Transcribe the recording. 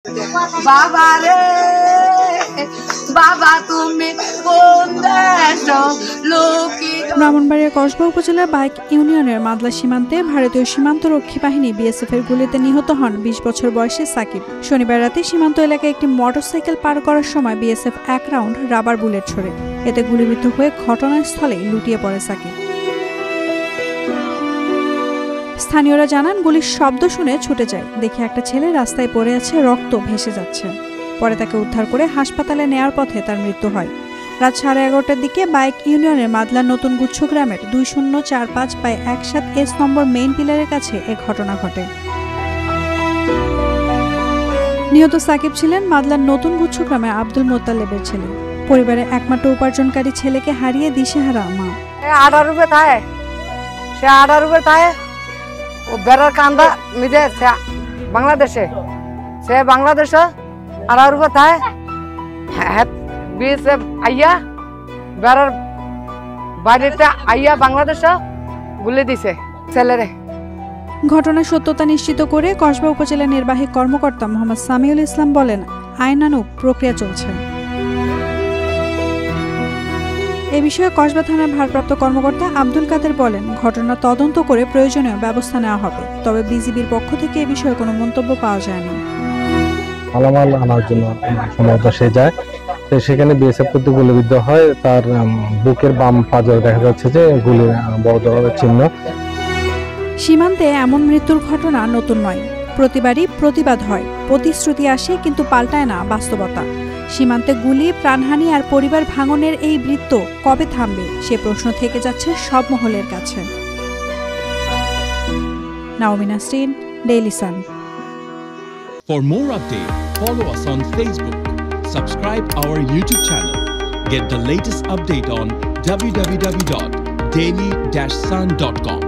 বাবা রে বাবা তুমি কোন দেশ লোকে। ব্রাহ্মণবাড়িয়ার কসবা উপজেলার বাইক ইউনিয়নের মাদলা সীমান্তে ভারতীয় সীমান্তরক্ষী বাহিনী বিএসএফ এর গুলিতে নিহত হন ২০ বছর বয়সী সাকিব। শনিবার রাতে সীমান্ত এলাকায় একটি মোটরসাইকেল পার করার সময় বিএসএফ ১ রাউন্ড রাবার বুলেট ছোড়ে। এতে গুলিবিদ্ধ হয়ে ঘটনাস্থলে লুটিয়ে পড়ে সাকিব। স্থানীয়রা জানান গুলির শব্দ শুনে ছুটে যায়, দেখে একটা ছেলে রাস্তায় পড়ে আছে, রক্ত ভেসে যাচ্ছে। পরে তাকে উদ্ধার করে হাসপাতালে নেয়ার পথে তার মৃত্যু হয়। রাত 11:30টার দিকে বাইক ইউনিয়নের মাদলার নতুন গুচ্ছ গ্রামের 2045/17S নম্বর মেইন পিলারের কাছে এ ঘটনা ঘটে। নিহত সাকিব ছিলেন মাদলার নতুন গুচ্ছ গ্রামে আব্দুল মোত্তালেবের ছেলে। পরিবারের একমাত্র উপার্জনকারী ছেলেকে হারিয়ে দিশেহারা মা। ও বেড়ার কান্দা নিজে বাংলাদেশে সে বাংলাদেশে আড়ার কোথায় বিএসএফ আইয়া বেড়ার বাড়িতে আইয়া বাংলাদেশে গুলি দিছে ছেলেরে। ঘটনার সত্যতা নিশ্চিত করে কসবা উপজেলা নির্বাহী কর্মকর্তা মোহাম্মদ সামিউল ইসলাম বলেন, আইনানুগ প্রক্রিয়া চলছে। এ বিষয়ে কসবা থানার ভারপ্রাপ্ত কর্মকর্তা আব্দুল কাদের বলেন, ঘটনা তদন্ত করে প্রয়োজনীয় ব্যবস্থা নেওয়া হবে। তবে বিজিবির পক্ষ থেকে এ বিষয়ে কোনো মন্তব্য পাওয়া যায়নি। মালামাল আনার জন্য সম্ভবত সে যায়, তো সেখানে বিএসএফ প্রতি গুলিবিদ্ধ হয়। তার বুকের বাম পাজরে দেখা যাচ্ছে যে গুলি বড় ধরনের চিহ্ন। সীমান্তে এমন মৃত্যুর ঘটনা নতুন নয়, প্রতিবারই প্রতিবাদ হয়, প্রতিশ্রুতি আসে কিন্তু পাল্টায় না বাস্তবতা। সীমান্তে গুলি, প্রাণহানি আর পরিবার ভাঙনের এই বৃত্ত কবে থামবে সে প্রশ্ন থেকে যাচ্ছে সব মহলের কাছে। নাওমিনা স্টিন, Daily Sun. For more updates, follow us on Facebook, subscribe our YouTube channel, get the latest update on www.daily-sun.com.